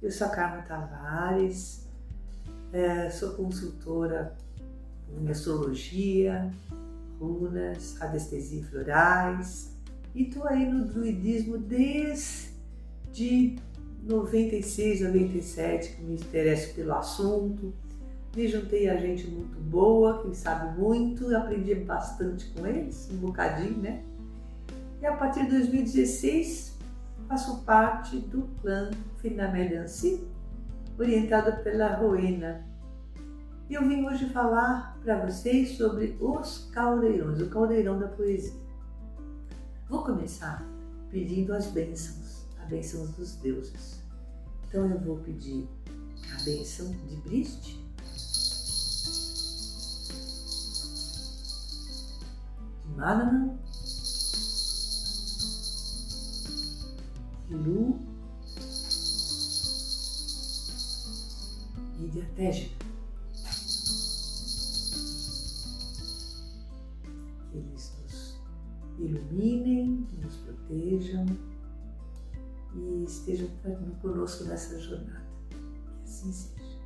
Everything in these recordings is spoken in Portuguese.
Eu sou a Carmen Tavares, sou consultora em astrologia, runas, radiestesia e florais e estou aí no druidismo desde 96, 97 que me interesso pelo assunto. Me juntei a gente muito boa, que sabe muito, aprendi bastante com eles, um bocadinho, né? E a partir de 2016 faço parte do clã Finamedancy, orientado pela Rowena. E eu vim hoje falar para vocês sobre os caldeirões, o caldeirão da poesia. Vou começar pedindo as bênçãos dos deuses. Então eu vou pedir a bênção de Briste, de Manannan, de Lu e de Atégida. Que eles nos iluminem, que nos protejam e estejam conosco nessa jornada. Que assim seja.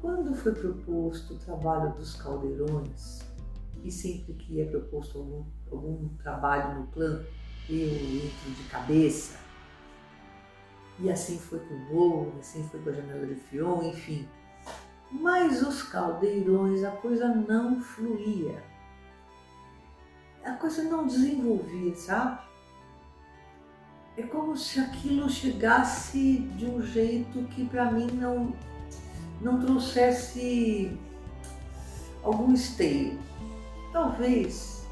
Quando foi proposto o trabalho dos caldeirões, e sempre que é proposto algum trabalho no clã, eu entro de cabeça, e assim foi com o Ouro, assim foi com a Janela de Fion, enfim. Mas os caldeirões, a coisa não fluía, a coisa não desenvolvia, sabe? É como se aquilo chegasse de um jeito que para mim não trouxesse algum esteio. Talvez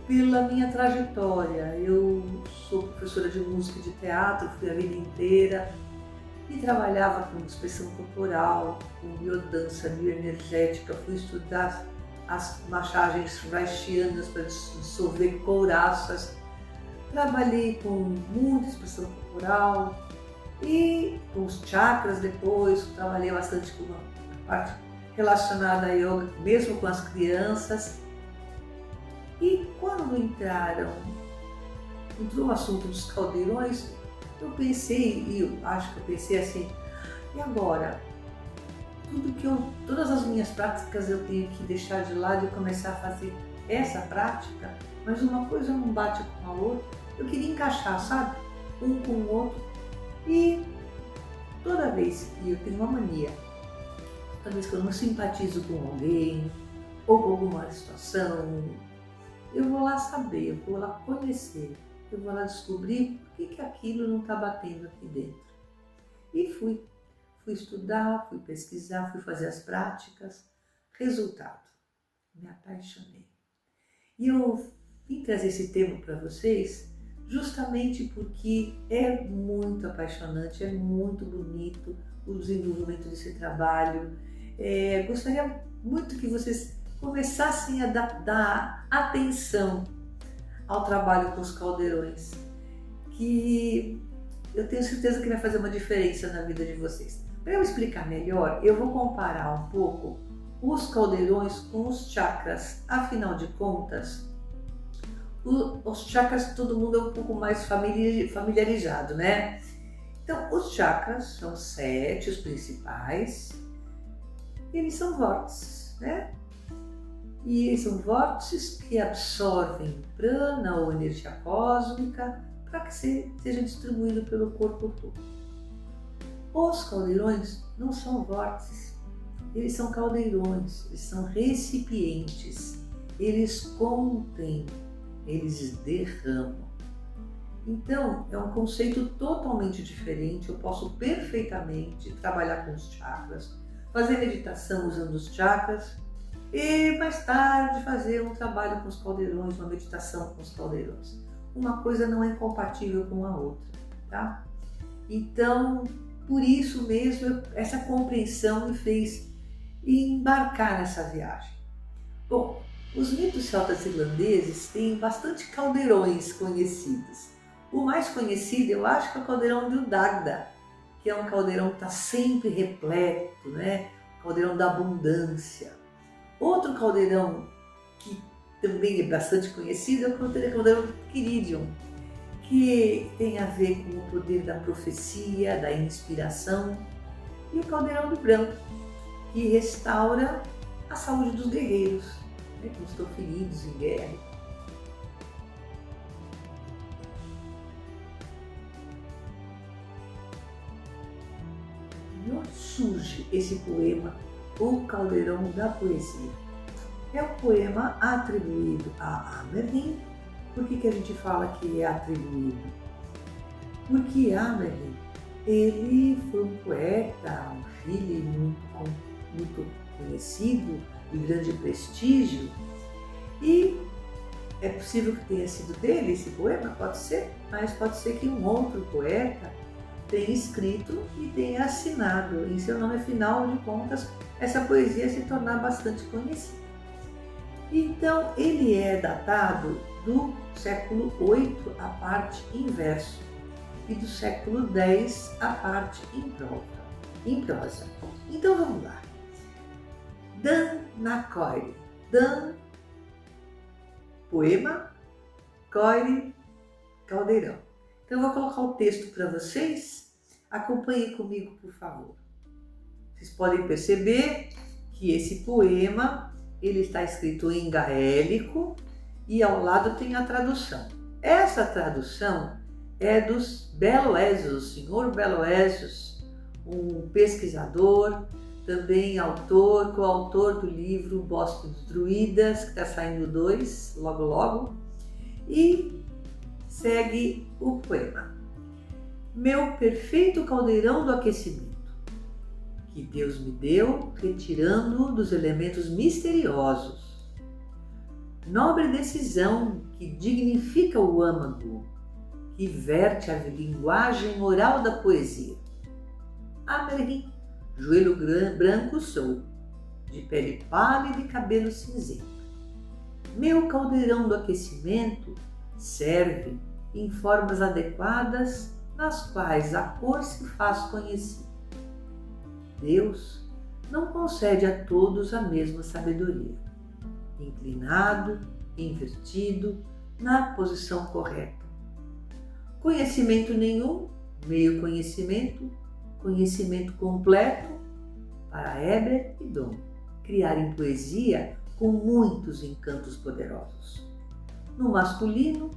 pela minha trajetória. Eu sou professora de música e de teatro, fui a vida inteira e trabalhava com expressão corporal, com biodança, bioenergética, fui estudar as massagens reichianas para dissolver couraças. Trabalhei com muita expressão corporal e com os chakras depois, trabalhei bastante com a parte relacionada a yoga, mesmo com as crianças. E quando entrou o assunto dos caldeirões, eu pensei, e eu acho que eu pensei assim, e agora? Todas as minhas práticas eu tenho que deixar de lado e começar a fazer essa prática, mas uma coisa não bate com a outra. Eu queria encaixar, sabe? Um com o outro. E toda vez que eu tenho uma mania, toda vez que eu não simpatizo com alguém ou com alguma situação, eu vou lá saber, eu vou lá conhecer, eu vou lá descobrir por que aquilo não está batendo aqui dentro. E fui estudar, fui pesquisar, fui fazer as práticas. Resultado, me apaixonei. E eu vim trazer esse tema para vocês justamente porque é muito apaixonante, é muito bonito o desenvolvimento desse trabalho. Gostaria muito que vocês começassem a dar atenção ao trabalho com os caldeirões, que eu tenho certeza que vai fazer uma diferença na vida de vocês. Para eu explicar melhor, eu vou comparar um pouco os caldeirões com os chakras. Afinal de contas, os chakras todo mundo é um pouco mais familiarizado, né? Então, os chakras são 7, os principais, e eles são vórtices, né? E eles são vórtices que absorvem prana ou energia cósmica para que seja distribuído pelo corpo todo. Os caldeirões não são vórtices, eles são caldeirões, eles são recipientes, eles contêm, eles derramam. Então, é um conceito totalmente diferente. Eu posso perfeitamente trabalhar com os chakras, fazer meditação usando os chakras e mais tarde fazer um trabalho com os caldeirões, uma meditação com os caldeirões. Uma coisa não é incompatível com a outra, tá? Então, por isso mesmo, essa compreensão me fez embarcar nessa viagem. Bom, os mitos celtas irlandeses têm bastante caldeirões conhecidos. O mais conhecido, eu acho, que é o caldeirão de Udagda, que é um caldeirão que está sempre repleto, né? Caldeirão da abundância. Outro caldeirão que também é bastante conhecido é o caldeirão de Quiridion, que tem a ver com o poder da profecia, da inspiração, e o caldeirão do branco, que restaura a saúde dos guerreiros, né, que estão feridos em guerra. De onde surge esse poema, O Caldeirão da Poesia? É um poema atribuído a Amerlin. Por que a gente fala que é atribuído? Porque Amerlin, ele foi um poeta, um filho muito conhecido, de grande prestígio, e é possível que tenha sido dele esse poema, pode ser, mas pode ser que um outro poeta tenha escrito e tenha assinado em seu nome, afinal de contas, essa poesia se tornar bastante conhecida. Então, ele é datado do século VIII, a parte em verso, e do século X, a parte em prosa. Então, vamos lá. Dan na Coire. Dan, poema, Coire, caldeirão. Então, eu vou colocar o texto para vocês. Acompanhem comigo, por favor. Vocês podem perceber que esse poema ele está escrito em gaélico e ao lado tem a tradução. Essa tradução é dos Beloésios, senhor Beloésios, um pesquisador, também autor, coautor do livro Bosque dos Druidas, que está saindo 2, logo logo, e segue o poema. Meu perfeito caldeirão do aquecimento, que Deus me deu, retirando-o dos elementos misteriosos. Nobre decisão que dignifica o âmago, que verte a linguagem oral da poesia. Amerlin, joelho branco sou, de pele pálida e cabelo cinzento. Meu caldeirão do aquecimento serve em formas adequadas nas quais a cor se faz conhecida. Deus não concede a todos a mesma sabedoria, inclinado, invertido, na posição correta. Conhecimento nenhum, meio conhecimento, conhecimento completo, para Heber e Dom criarem poesia com muitos encantos poderosos, no masculino,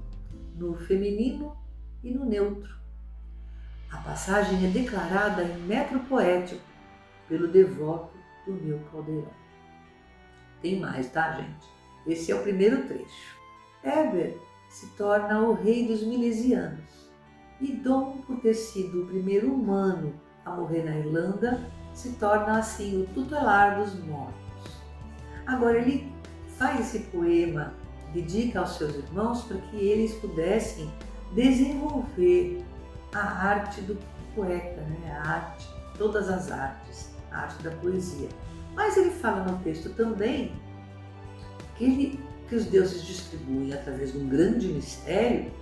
no feminino e no neutro. A passagem é declarada em metro poético pelo devoto do meu caldeirão. Tem mais, tá, gente? Esse é o primeiro trecho. Heber se torna o rei dos milesianos e Dom, por ter sido o primeiro humano a morrer na Irlanda, se torna assim o tutelar dos mortos. Agora ele faz esse poema, dedica aos seus irmãos para que eles pudessem desenvolver a arte do poeta, né? A arte, todas as artes, a arte da poesia. Mas ele fala no texto também que os deuses distribuem através de um grande mistério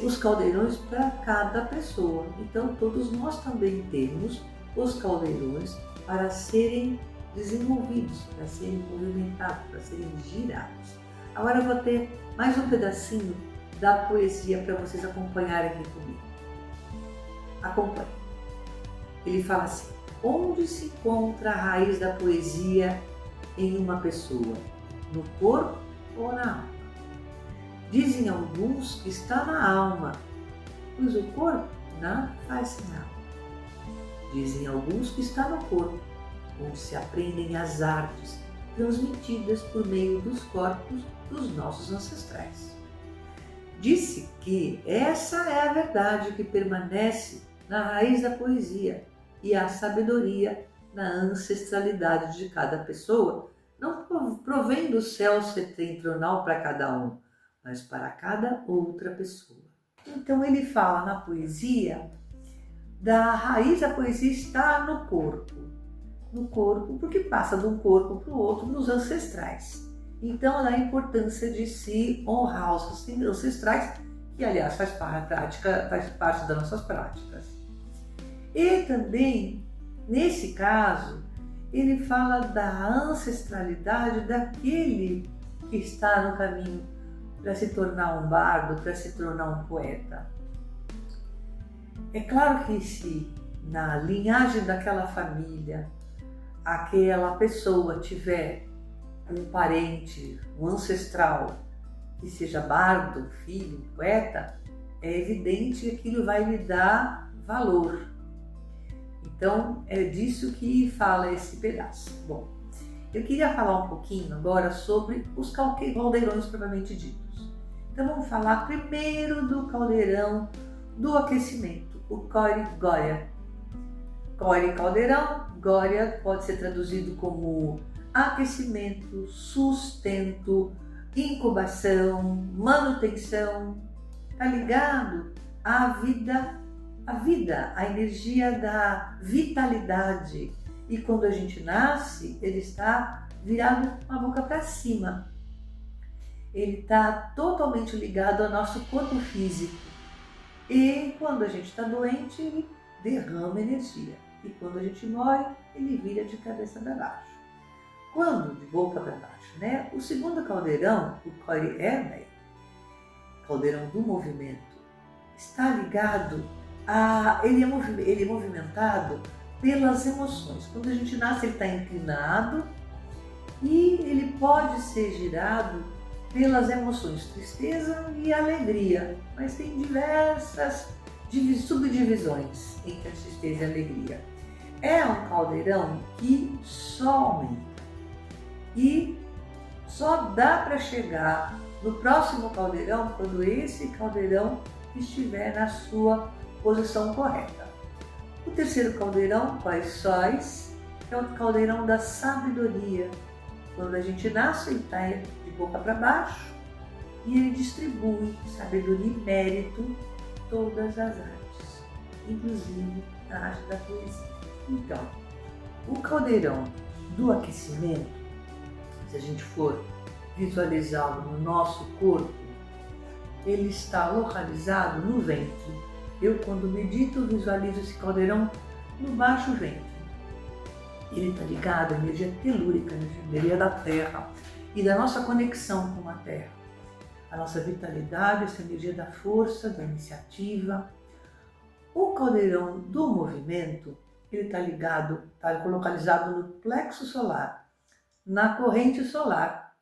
os caldeirões para cada pessoa. Então todos nós também temos os caldeirões para serem desenvolvidos, para serem movimentados, para serem girados. Agora eu vou ter mais um pedacinho da poesia para vocês acompanharem aqui comigo. Acompanhe. Ele fala assim: onde se encontra a raiz da poesia em uma pessoa? No corpo ou na alma? Dizem alguns que está na alma, pois o corpo nada faz sinal. Dizem alguns que está no corpo, onde se aprendem as artes transmitidas por meio dos corpos dos nossos ancestrais. Disse que essa é a verdade que permanece na raiz da poesia e a sabedoria na ancestralidade de cada pessoa não provém do céu setentronal para cada um, mas para cada outra pessoa. Então ele fala na poesia da raiz da poesia está no corpo, porque passa de um corpo para o outro nos ancestrais. Então a importância de se honrar os ancestrais, que aliás faz parte das nossas práticas. E também, nesse caso, ele fala da ancestralidade daquele que está no caminho para se tornar um bardo, para se tornar um poeta? É claro que se na linhagem daquela família, aquela pessoa tiver um parente, um ancestral que seja bardo, filho, poeta, é evidente que aquilo vai lhe dar valor. Então é disso que fala esse pedaço. Bom, eu queria falar um pouquinho agora sobre os caldeirões propriamente ditos. Então vamos falar primeiro do caldeirão do aquecimento, o Kori Goria. Kori caldeirão, Goria pode ser traduzido como aquecimento, sustento, incubação, manutenção. Está ligado à vida, a energia da vitalidade. E quando a gente nasce, ele está virado com a boca para cima. Ele está totalmente ligado ao nosso corpo físico. E quando a gente está doente, ele derrama energia. E quando a gente morre, ele vira de cabeça para baixo. Quando de boca para baixo, né? O segundo caldeirão, o Kori Ermei, caldeirão do movimento, está ligado ele é movimentado pelas emoções. Quando a gente nasce, ele está inclinado e ele pode ser girado pelas emoções, tristeza e alegria, mas tem diversas subdivisões entre a tristeza e a alegria. É um caldeirão que só aumenta e só dá para chegar no próximo caldeirão quando esse caldeirão estiver na sua posição correta. O terceiro caldeirão, Paisóis, é o caldeirão da sabedoria. Quando a gente nasce, ele está de boca para baixo e ele distribui sabedoria e mérito todas as artes, inclusive a arte da poesia. Então, o caldeirão do aquecimento, se a gente for visualizá-lo no nosso corpo, ele está localizado no ventre. Eu, quando medito, visualizo esse caldeirão no baixo ventre. Ele está ligado à energia telúrica, à energia da Terra e da nossa conexão com a Terra. A nossa vitalidade, essa energia da força, da iniciativa. O caldeirão do movimento, ele está localizado no plexo solar, na corrente solar.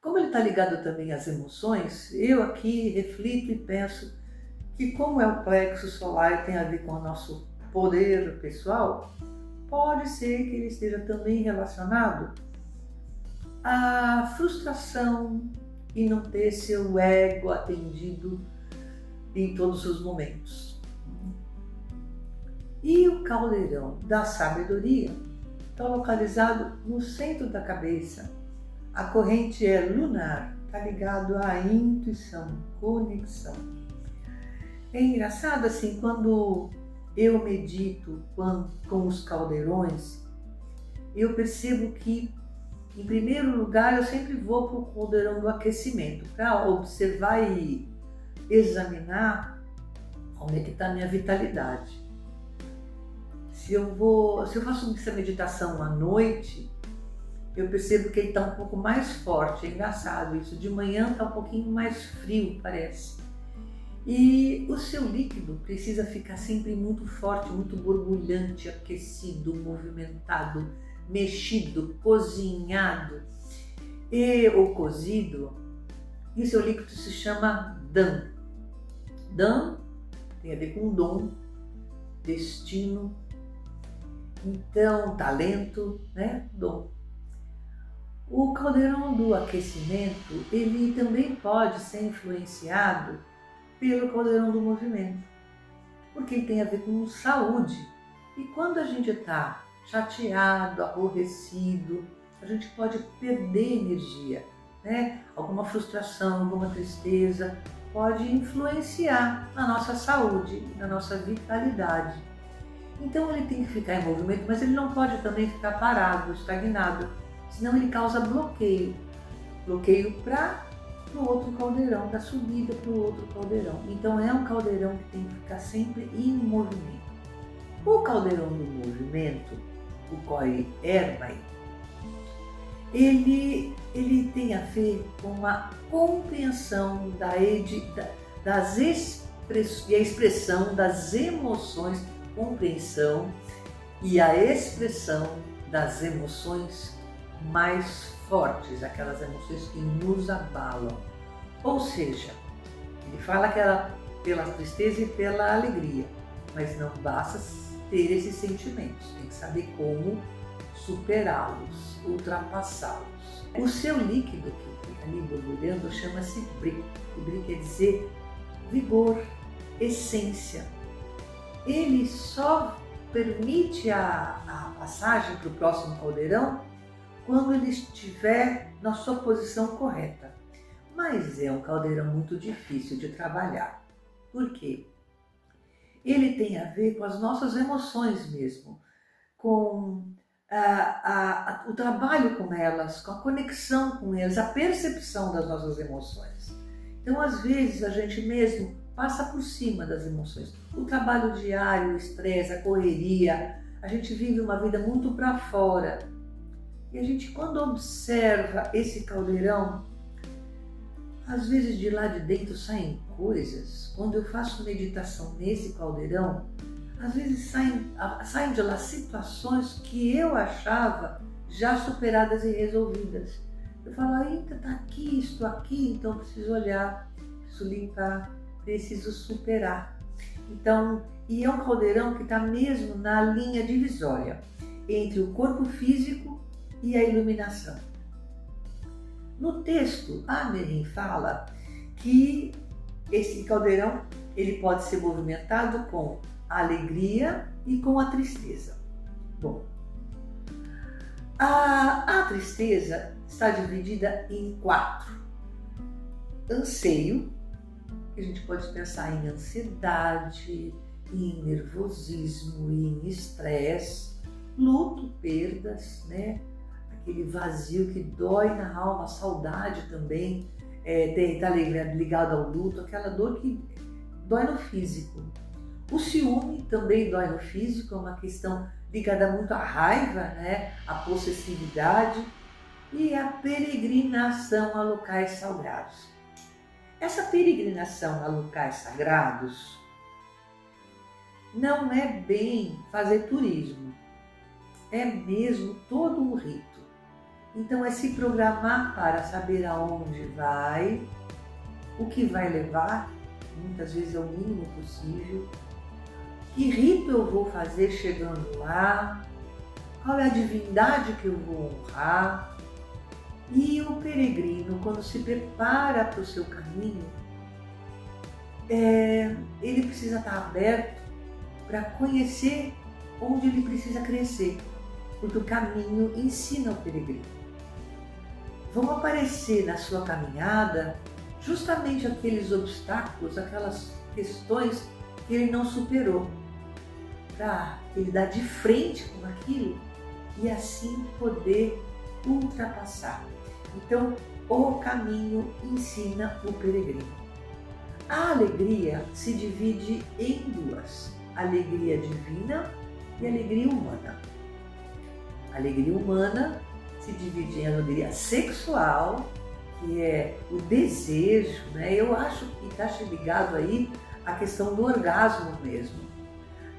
Como ele está ligado também às emoções, eu aqui reflito e penso que como é o plexo solar e tem a ver com o nosso poder pessoal, pode ser que ele esteja também relacionado à frustração e não ter seu ego atendido em todos os momentos. E o caldeirão da sabedoria está localizado no centro da cabeça. A corrente é lunar, está ligado à intuição, conexão. É engraçado assim, quando eu medito com os caldeirões, eu percebo que, em primeiro lugar, eu sempre vou para o caldeirão do aquecimento, para observar e examinar como é que está a minha vitalidade. Se eu faço essa meditação à noite, eu percebo que ele está um pouco mais forte. É engraçado isso. De manhã está um pouquinho mais frio, parece. E o seu líquido precisa ficar sempre muito forte, muito borbulhante, aquecido, movimentado, mexido, cozinhado ou cozido. E o seu líquido se chama Dan. Dan tem a ver com dom, destino, então talento, né? Dom. O caldeirão do aquecimento, ele também pode ser influenciado pelo caldeirão do movimento, porque ele tem a ver com saúde. E quando a gente está chateado, aborrecido, a gente pode perder energia, né? Alguma frustração, alguma tristeza pode influenciar na nossa saúde, na nossa vitalidade. Então ele tem que ficar em movimento, mas ele não pode também ficar parado, estagnado, senão ele causa bloqueio. Bloqueio para o outro caldeirão, da subida para o outro caldeirão. Então é um caldeirão que tem que ficar sempre em movimento. O caldeirão do movimento, o Kori Ermei, ele tem a ver com a compreensão das e a expressão das emoções, compreensão e a expressão das emoções mais fortes, aquelas emoções que nos abalam. Ou seja, ele fala que era pela tristeza e pela alegria, mas não basta ter esses sentimentos, tem que saber como superá-los, ultrapassá-los. O seu líquido que fica ali borbulhando chama-se Bri. E Bri quer dizer vigor, essência. Ele só permite a passagem para o próximo caldeirão quando ele estiver na sua posição correta. Mas é um caldeirão muito difícil de trabalhar. Por quê? Ele tem a ver com as nossas emoções mesmo, com o trabalho com elas, com a conexão com elas, a percepção das nossas emoções. Então, às vezes, a gente mesmo passa por cima das emoções. O trabalho diário, o estresse, a correria, a gente vive uma vida muito para fora. E a gente, quando observa esse caldeirão, às vezes de lá de dentro saem coisas. Quando eu faço meditação nesse caldeirão, às vezes saem de lá situações que eu achava já superadas e resolvidas. Eu falo, eita, tá aqui, estou aqui, então preciso olhar, preciso limpar, preciso superar. Então, e é um caldeirão que está mesmo na linha divisória entre o corpo físico e a iluminação. No texto, a Merim fala que esse caldeirão ele pode ser movimentado com a alegria e com a tristeza. Bom, a tristeza está dividida em 4. Anseio, que a gente pode pensar em ansiedade, em nervosismo, em estresse, luto, perdas, né? Aquele vazio que dói na alma, saudade também, está ligado ao luto, aquela dor que dói no físico. O ciúme também dói no físico, é uma questão ligada muito à raiva, né? À possessividade e à peregrinação a locais sagrados. Essa peregrinação a locais sagrados não é bem fazer turismo, é mesmo todo um rito. Então é se programar para saber aonde vai, o que vai levar, muitas vezes é o mínimo possível, que rito eu vou fazer chegando lá, qual é a divindade que eu vou honrar. E o peregrino, quando se prepara para o seu caminho, ele precisa estar aberto para conhecer onde ele precisa crescer, porque o caminho ensina o peregrino. Vão aparecer na sua caminhada justamente aqueles obstáculos, aquelas questões que ele não superou, para ele dar de frente com aquilo e assim poder ultrapassar. Então, o caminho ensina o peregrino. A alegria se divide em 2, alegria divina e alegria humana. A alegria humana se divide em alegria sexual, que é o desejo, né? Eu acho que está ligado aí à questão do orgasmo mesmo.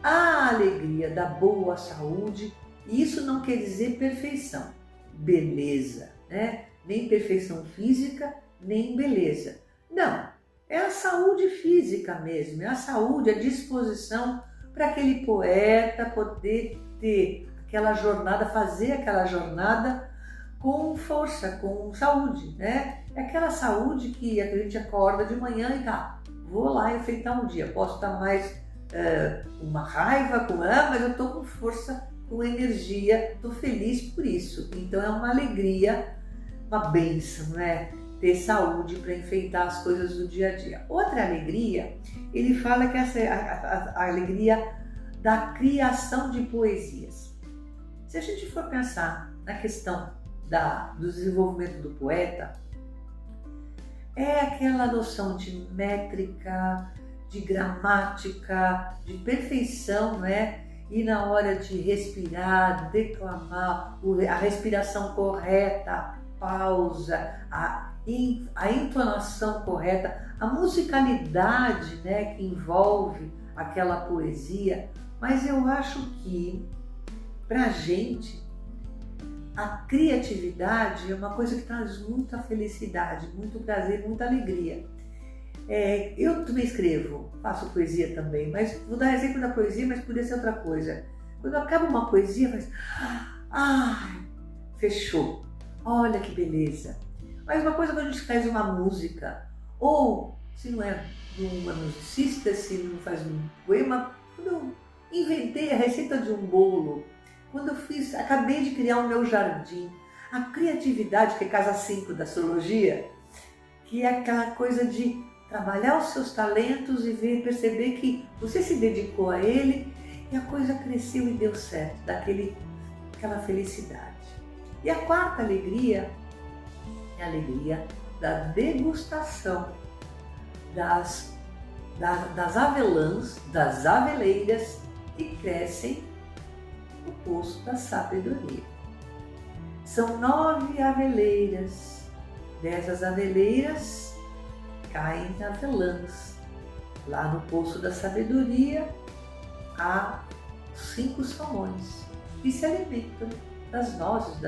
A alegria da boa saúde, e isso não quer dizer perfeição, beleza, né? Nem perfeição física, nem beleza. Não, é a saúde física mesmo, é a saúde, a disposição para aquele poeta poder ter aquela jornada, fazer aquela jornada com força, com saúde, né? É aquela saúde que a gente acorda de manhã e tá, vou lá enfrentar um dia, posso estar mais uma raiva, mas eu estou com força, com energia, estou feliz por isso. Então é uma alegria, uma bênção, né? Ter saúde para enfrentar as coisas do dia a dia. Outra alegria, ele fala que essa é a alegria da criação de poesias. Se a gente for pensar na questão do desenvolvimento do poeta, é aquela noção de métrica, de gramática, de perfeição, né? e na hora de respirar, declamar, a respiração correta, a pausa, a entonação correta, a musicalidade, né, que envolve aquela poesia. Mas eu acho que, para a gente, a criatividade é uma coisa que traz muita felicidade, muito prazer, muita alegria. Eu também escrevo, faço poesia também, mas vou dar exemplo da poesia, mas poderia ser outra coisa. Quando acaba uma poesia, faz, fechou, olha que beleza. Mas uma coisa quando a gente faz uma música, ou se não é de uma musicista, se não faz um poema, quando eu inventei a receita de um bolo, quando eu acabei de criar o meu jardim, a criatividade, que é casa 5 da astrologia, que é aquela coisa de trabalhar os seus talentos e perceber que você se dedicou a ele e a coisa cresceu e deu certo, aquela felicidade. E a quarta alegria é a alegria da degustação das avelãs, das aveleiras que crescem no Poço da Sabedoria. São 9 aveleiras. Dessas aveleiras caem avelãs. Lá no Poço da Sabedoria há 5 salmões que se alimentam das nozes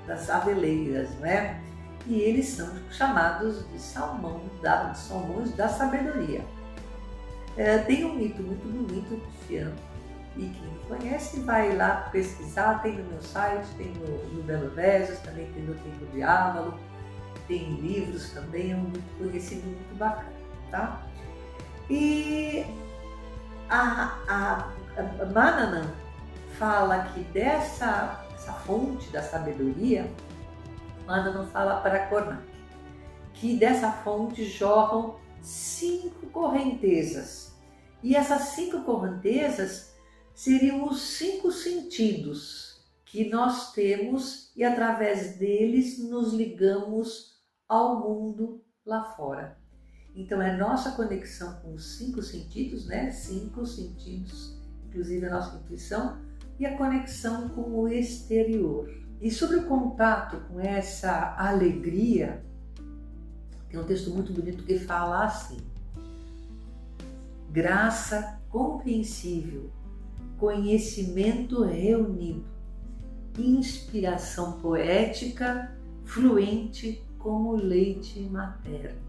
das aveleiras, não é? E eles são chamados de salmões da sabedoria. Tem um mito muito bonito cristiano, e quem não conhece vai lá pesquisar, tem no meu site, tem no Belo Vezes, também tem no Templo de Ávalo, tem livros também, é um mito conhecido, muito bacana, tá? E a Mananam fala que essa fonte da sabedoria, Mananam fala para Karnak, que dessa fonte jorram 5 correntezas. E essas 5 correntezas seriam os 5 sentidos que nós temos e através deles nos ligamos ao mundo lá fora. Então é nossa conexão com os 5 sentidos, né? 5 sentidos, inclusive a nossa intuição, e a conexão com o exterior. E sobre o contato com essa alegria, tem um texto muito bonito que fala assim: graça compreensível, conhecimento reunido, inspiração poética, fluente como leite materno.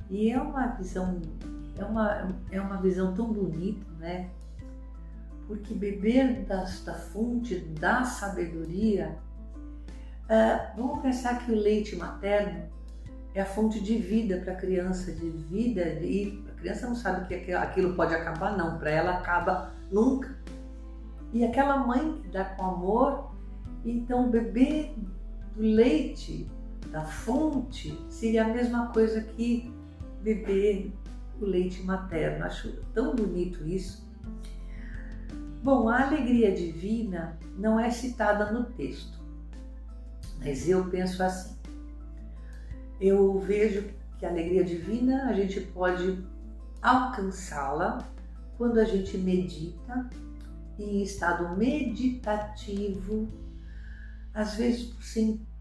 E é uma visão tão bonita, né? Porque beber da fonte da sabedoria, vamos pensar que o leite materno é a fonte de vida para a criança, de vida, e a criança não sabe que aquilo pode acabar, não, para ela acaba nunca. E aquela mãe que dá com amor, então beber do leite, da fonte, seria a mesma coisa que beber o leite materno. Acho tão bonito isso. Bom, a alegria divina não é citada no texto, mas eu penso assim. Eu vejo que a alegria divina a gente pode alcançá-la quando a gente medita, em estado meditativo, às vezes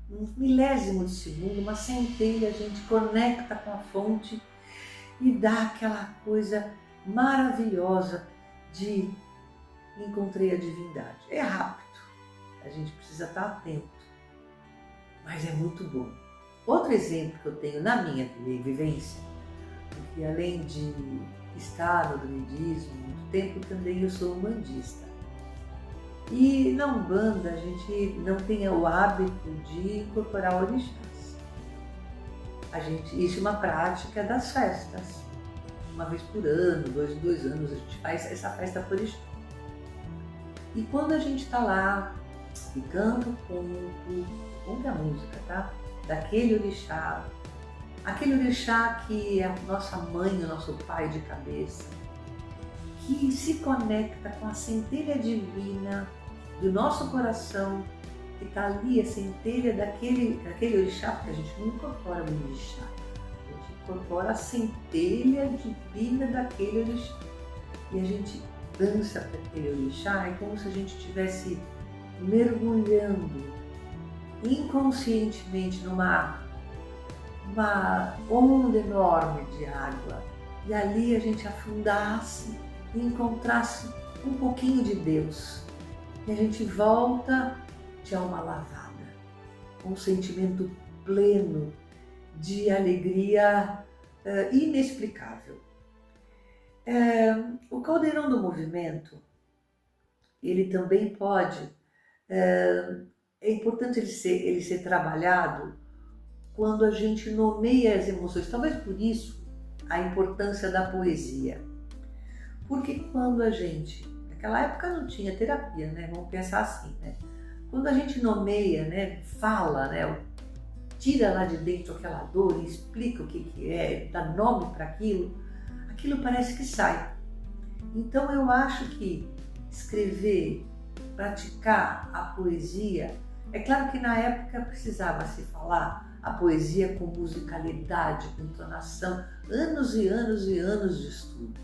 por um milésimo de segundo, uma centelha, a gente conecta com a fonte e dá aquela coisa maravilhosa de encontrei a divindade. É rápido, a gente precisa estar atento, mas é muito bom. Outro exemplo que eu tenho na minha vivência, porque além de estar no druidismo há muito tempo, também eu sou umbandista. E na Umbanda a gente não tem o hábito de incorporar orixás. Isso é uma prática das festas. Uma vez por ano, 2 em 2 anos, a gente faz essa festa por orixá. E quando a gente está lá, e canta o conto, a música, tá? Daquele orixá, aquele orixá que é a nossa mãe, o nosso pai de cabeça, que se conecta com a centelha divina do nosso coração, que está ali, a centelha daquele orixá, porque a gente não incorpora o orixá, a gente incorpora a centelha divina daquele orixá. E a gente importância para aquele orixá, é como se a gente estivesse mergulhando inconscientemente numa onda enorme de água, e ali a gente afundasse e encontrasse um pouquinho de Deus, e a gente volta de alma lavada, com um sentimento pleno de alegria inexplicável. O caldeirão do movimento, ele também pode, é importante ele ser trabalhado quando a gente nomeia as emoções. Talvez por isso a importância da poesia. Porque quando a gente, naquela época não tinha terapia, né? Vamos pensar assim, né? Quando a gente nomeia, né? Fala, né? Tira lá de dentro aquela dor e explica o que é, dá nome para aquilo parece que sai. Então eu acho que escrever, praticar a poesia, é claro que na época precisava se falar a poesia com musicalidade, com entonação, anos e anos e anos de estudo.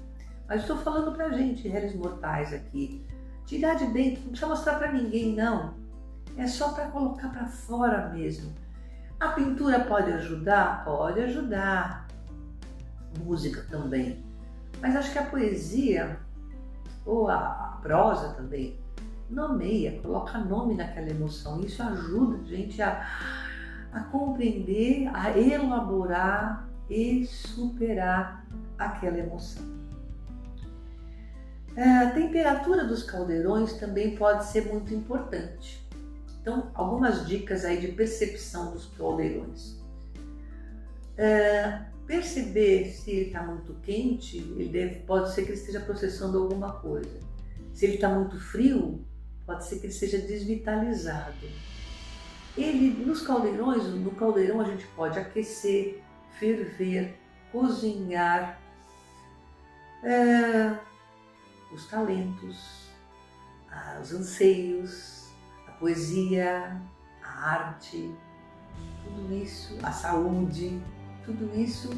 Mas estou falando pra gente, réis mortais aqui, tirar de dentro, não precisa mostrar para ninguém não, é só para colocar para fora mesmo. A pintura pode ajudar? Pode ajudar, música também, mas acho que a poesia, ou a prosa também, nomeia, coloca nome naquela emoção, isso ajuda a gente a compreender, a elaborar e superar aquela emoção. A temperatura dos caldeirões também pode ser muito importante. Então, algumas dicas aí de percepção dos caldeirões. Perceber se ele está muito quente, pode ser que ele esteja processando alguma coisa. Se ele está muito frio, pode ser que ele seja desvitalizado. No caldeirão a gente pode aquecer, ferver, cozinhar os talentos, os anseios, a poesia, a arte, tudo isso, a saúde, tudo isso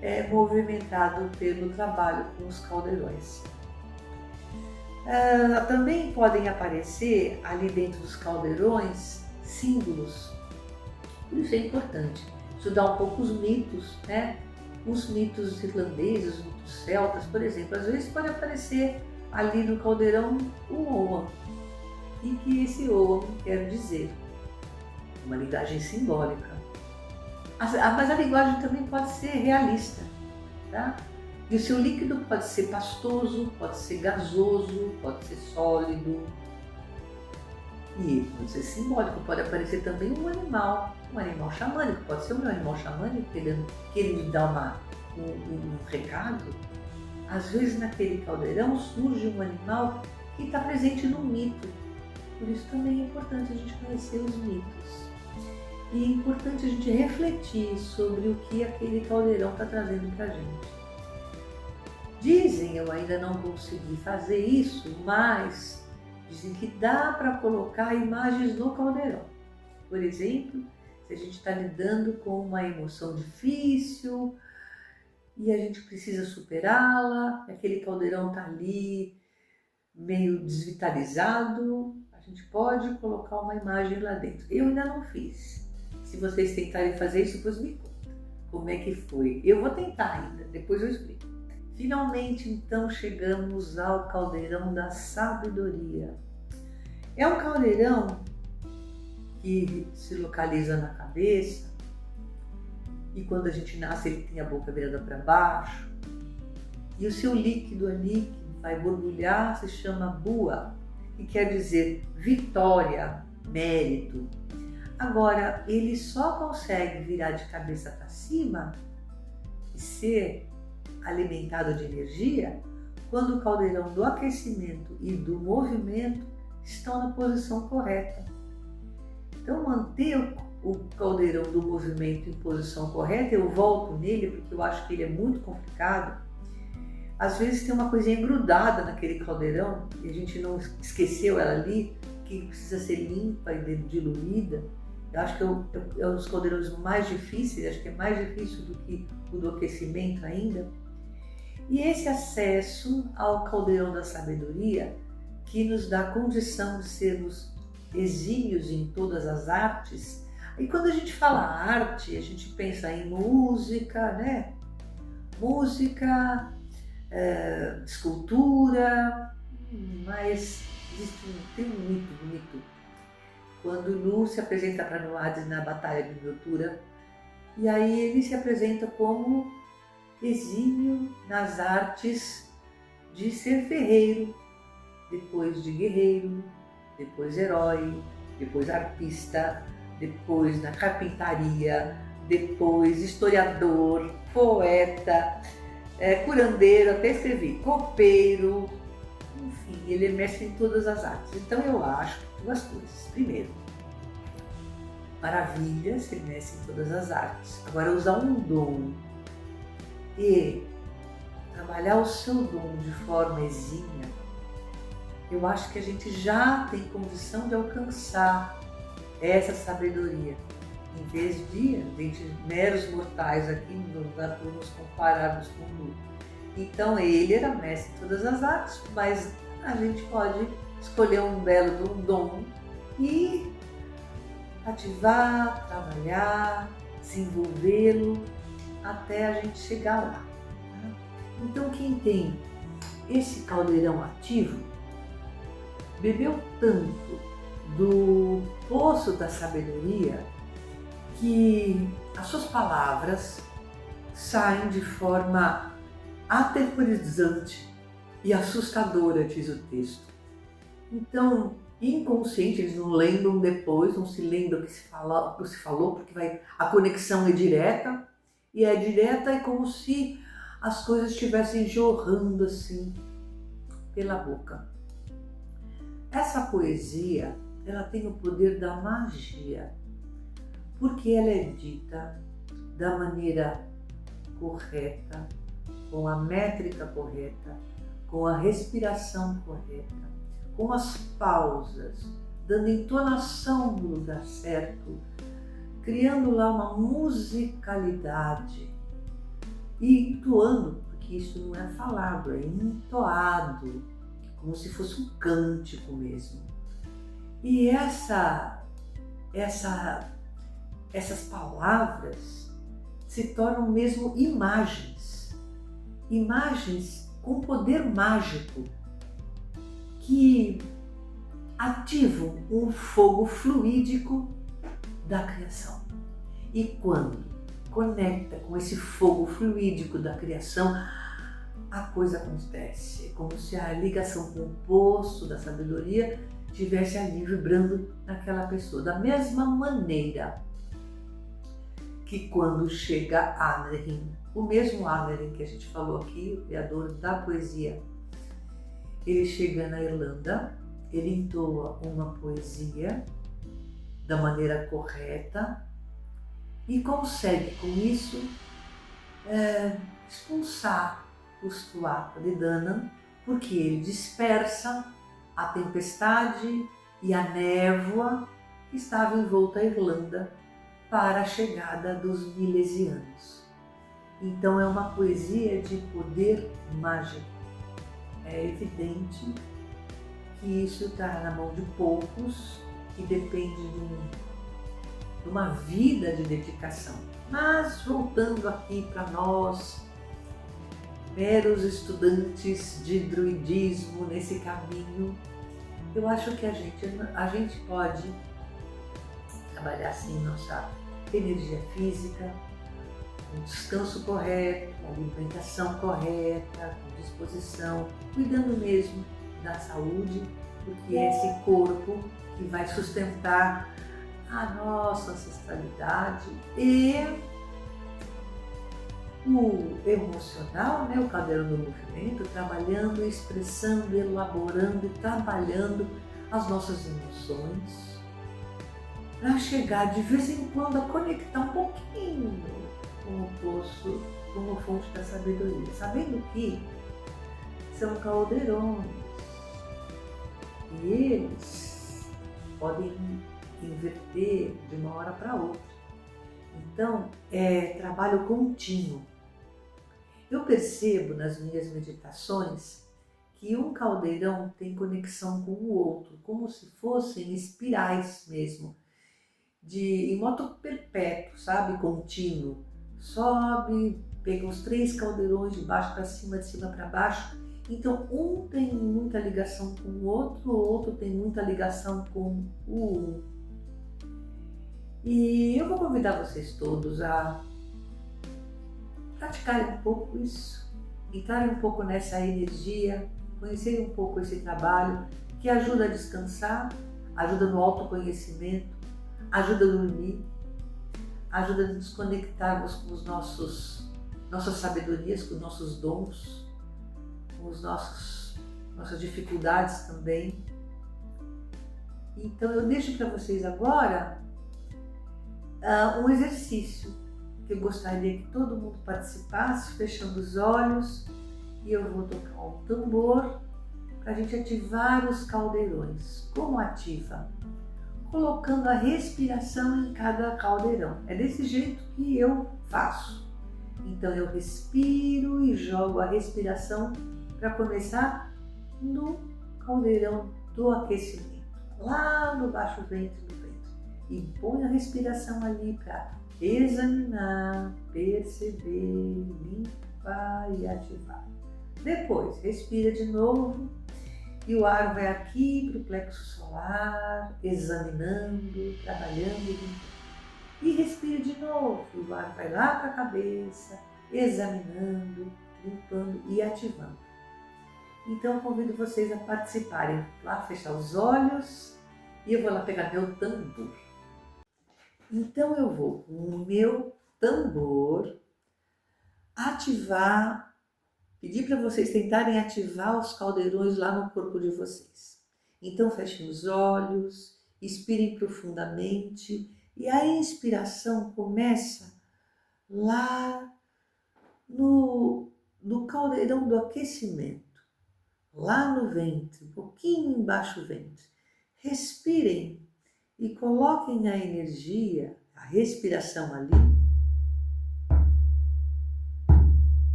é movimentado pelo trabalho com os caldeirões. Também podem aparecer ali dentro dos caldeirões símbolos. Isso é importante. Estudar um pouco os mitos, né? Os mitos irlandeses, os mitos celtas, por exemplo. Às vezes pode aparecer ali no caldeirão um oa. E que esse oa quer dizer? Uma linguagem simbólica. Mas a linguagem também pode ser realista, tá? E o seu líquido pode ser pastoso, pode ser gasoso, pode ser sólido. E pode ser simbólico, pode aparecer também um animal xamânico, pode ser um animal xamânico querendo dar um recado. Às vezes naquele caldeirão surge um animal que está presente no mito. Por isso também é importante a gente conhecer os mitos. E é importante a gente refletir sobre o que aquele caldeirão está trazendo para a gente. Dizem, eu ainda não consegui fazer isso, mas dizem que dá para colocar imagens no caldeirão. Por exemplo, se a gente está lidando com uma emoção difícil e a gente precisa superá-la, aquele caldeirão está ali meio desvitalizado, a gente pode colocar uma imagem lá dentro. Eu ainda não fiz. Se vocês tentarem fazer isso, depois me conta como é que foi. Eu vou tentar ainda, depois eu explico. Finalmente, então, chegamos ao caldeirão da sabedoria. É um caldeirão que se localiza na cabeça e quando a gente nasce ele tem a boca virada para baixo e o seu líquido ali que vai borbulhar se chama bua, que quer dizer vitória, mérito. Agora, ele só consegue virar de cabeça para cima e ser alimentado de energia quando o caldeirão do aquecimento e do movimento estão na posição correta. Então, manter o caldeirão do movimento em posição correta, eu volto nele porque eu acho que ele é muito complicado. Às vezes tem uma coisinha grudada naquele caldeirão e a gente não esqueceu ela ali, que precisa ser limpa e diluída. Eu acho que é um dos caldeirões mais difíceis, acho que é mais difícil do que o do aquecimento ainda. E esse acesso ao caldeirão da sabedoria, que nos dá a condição de sermos exímios em todas as artes. E quando a gente fala arte, a gente pensa em música, né? Música, escultura, mas tem um mito bonito. Quando Nu se apresenta para Nuades na Batalha de Miltura, e aí ele se apresenta como exímio nas artes de ser ferreiro, depois de guerreiro, depois herói, depois arpista, depois na carpintaria, depois historiador, poeta, curandeiro, até escrevi, copeiro, enfim, ele é mestre em todas as artes. Então eu acho duas coisas. Primeiro, maravilha ser mestre em todas as artes. Agora, usar um dom e trabalhar o seu dom de forma exímia, eu acho que a gente já tem condição de alcançar essa sabedoria. Em vez de meros mortais aqui, nos compararmos com o Nu. Então ele era mestre em todas as artes, mas a gente pode escolher um belo dom e ativar, trabalhar, desenvolvê-lo até a gente chegar lá. Então quem tem esse caldeirão ativo bebeu tanto do poço da sabedoria que as suas palavras saem de forma aterrorizante e assustadora, diz o texto. Então, inconsciente, eles não lembram depois, não se lembram o que se falou, porque a conexão é direta, e é direta é como se as coisas estivessem jorrando assim pela boca. Essa poesia, ela tem o poder da magia, porque ela é dita da maneira correta, com a métrica correta, com a respiração correta, com as pausas, dando entonação no lugar certo, criando lá uma musicalidade e entoando, porque isso não é falado, é entoado, como se fosse um cântico mesmo. E essas palavras se tornam mesmo imagens com poder mágico que ativam um fogo fluídico da criação. E quando conecta com esse fogo fluídico da criação, a coisa acontece. É como se a ligação com o poço da sabedoria estivesse ali vibrando naquela pessoa. Da mesma maneira que quando chega Aneurin, o mesmo Aneurin que a gente falou aqui, o criador da poesia, ele chega na Irlanda, ele entoa uma poesia da maneira correta e consegue com isso expulsar os Tuatha de Danann, porque ele dispersa a tempestade e a névoa que estava envolta a Irlanda para a chegada dos milesianos. Então é uma poesia de poder mágico. É evidente que isso está na mão de poucos, que depende de uma vida de dedicação. Mas voltando aqui para nós, meros estudantes de druidismo nesse caminho, eu acho que a gente pode trabalhar assim nossa energia física, com descanso correto, alimentação correta, com disposição, cuidando mesmo da saúde, porque é esse corpo que vai sustentar a nossa ancestralidade e o emocional, o caldeirão do movimento, trabalhando, expressando, elaborando e trabalhando as nossas emoções, para chegar de vez em quando a conectar um pouquinho com o poço, com a fonte da sabedoria, sabendo que são caldeirões e eles podem inverter de uma hora para outra. Então, é trabalho contínuo. Eu percebo nas minhas meditações que um caldeirão tem conexão com o outro, como se fossem espirais mesmo, em moto perpétuo, sabe? Contínuo. Sobe, pega os 3 caldeirões de baixo para cima, de cima para baixo. Então, um tem muita ligação com o outro tem muita ligação com o um. E eu vou convidar vocês todos a praticarem um pouco isso, entrarem um pouco nessa energia, conhecerem um pouco esse trabalho que ajuda a descansar, ajuda no autoconhecimento, ajuda a dormir, ajuda a nos conectarmos com os nossas sabedorias, com os nossos dons, com nossas dificuldades também. Então eu deixo para vocês agora um exercício que eu gostaria que todo mundo participasse, fechando os olhos, e eu vou tocar um tambor para a gente ativar os caldeirões. Como ativa? Colocando a respiração em cada caldeirão. É desse jeito que eu faço. Então eu respiro e jogo a respiração para começar no caldeirão do aquecimento, lá no baixo ventre do ventre. E põe a respiração ali para examinar, perceber, limpar e ativar. Depois, respira de novo e o ar vai aqui para o plexo solar, examinando, trabalhando. E respira de novo, e o ar vai lá para a cabeça, examinando, limpando e ativando. Então eu convido vocês a participarem, lá fechar os olhos e eu vou lá pegar meu tambor. Então eu vou com o meu tambor ativar, pedir para vocês tentarem ativar os caldeirões lá no corpo de vocês. Então fechem os olhos, expirem profundamente e a inspiração começa lá no caldeirão do aquecimento, lá no ventre, um pouquinho embaixo do ventre. Respirem e coloquem a energia, a respiração ali,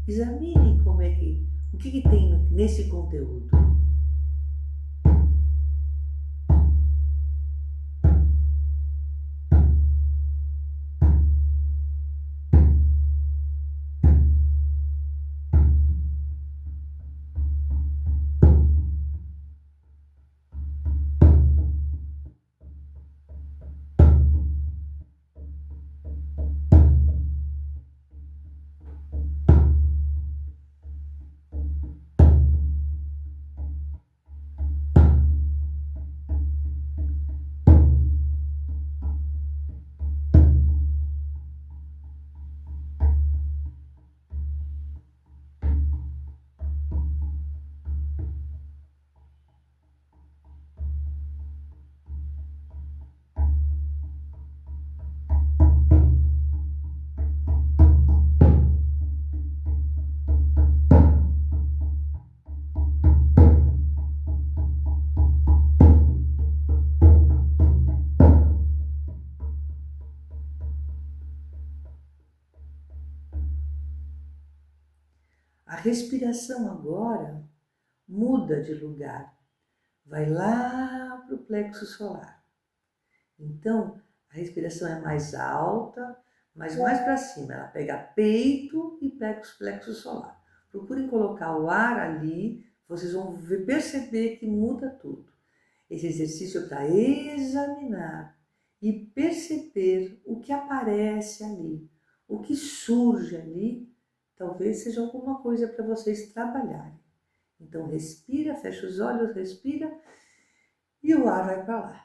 examinem o que tem nesse conteúdo. A respiração agora muda de lugar, vai lá para o plexo solar. Então, a respiração é mais alta, mas mais para cima. Ela pega peito e plexo solar. Procurem colocar o ar ali, vocês vão perceber que muda tudo. Esse exercício é para examinar e perceber o que aparece ali, o que surge ali. Talvez seja alguma coisa para vocês trabalharem. Então respira, fecha os olhos, respira e o ar vai para lá.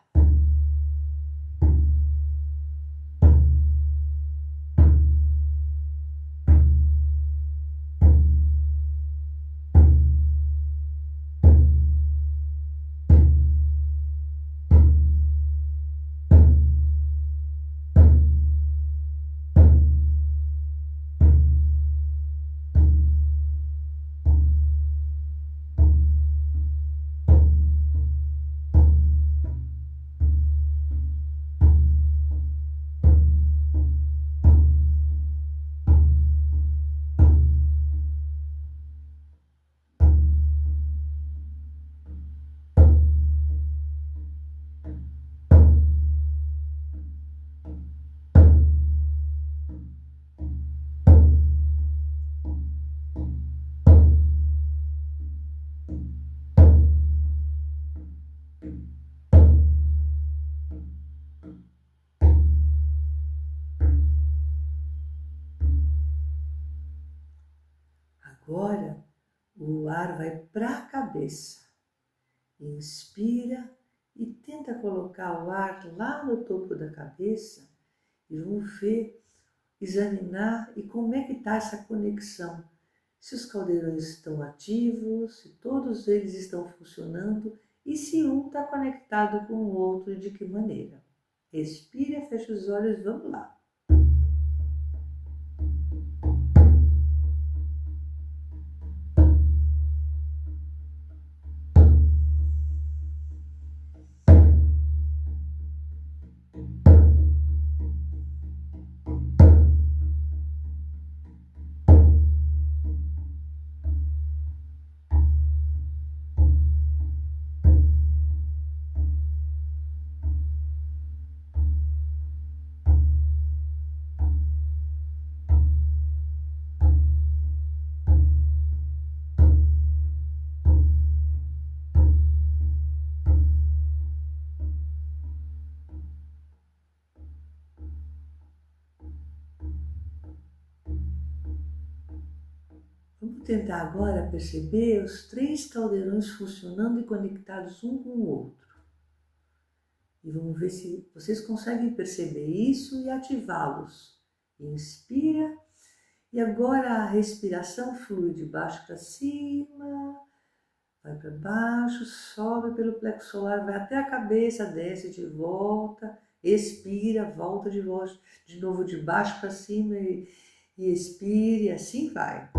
Agora o ar vai para a cabeça. Inspira e tenta colocar o ar lá no topo da cabeça e vamos ver, examinar e como é que está essa conexão. Se os caldeirões estão ativos, se todos eles estão funcionando e se um está conectado com o outro e de que maneira. Respira, fecha os olhos, vamos lá. Vamos tentar agora perceber os 3 caldeirões funcionando e conectados um com o outro. E vamos ver se vocês conseguem perceber isso e ativá-los. Inspira e agora a respiração flui de baixo para cima, vai para baixo, sobe pelo plexo solar, vai até a cabeça, desce de volta, expira, volta de novo de baixo para cima e expire, assim vai.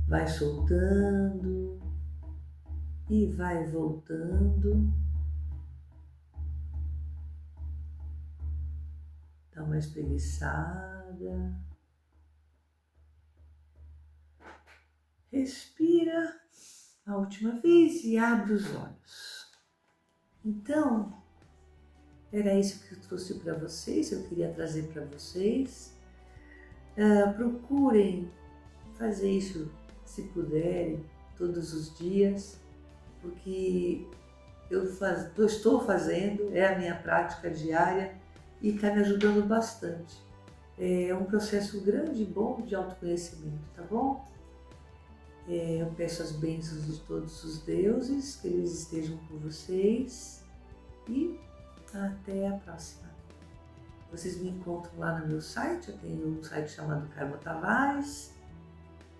Vai soltando e vai voltando. Dá uma espreguiçada. Respira a última vez e abre os olhos. Então, era isso que eu trouxe para vocês, eu queria trazer para vocês. Procurem fazer isso, se puderem, todos os dias, porque eu estou fazendo, é a minha prática diária e está me ajudando bastante. É um processo grande e bom de autoconhecimento, tá bom? Eu peço as bênçãos de todos os deuses, que eles estejam com vocês e até a próxima. Vocês me encontram lá no meu site, eu tenho um site chamado Carmo Tavares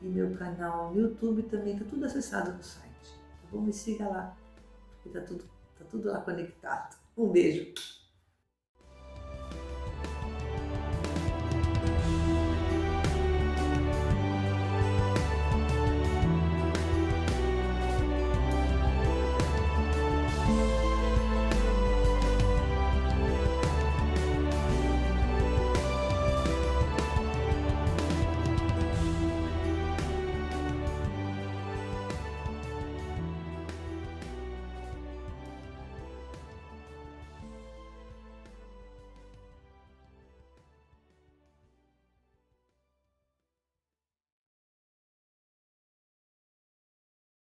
e meu canal no YouTube também está tudo acessado no site. Tá bom? Me siga lá, porque tá tudo lá conectado. Um beijo!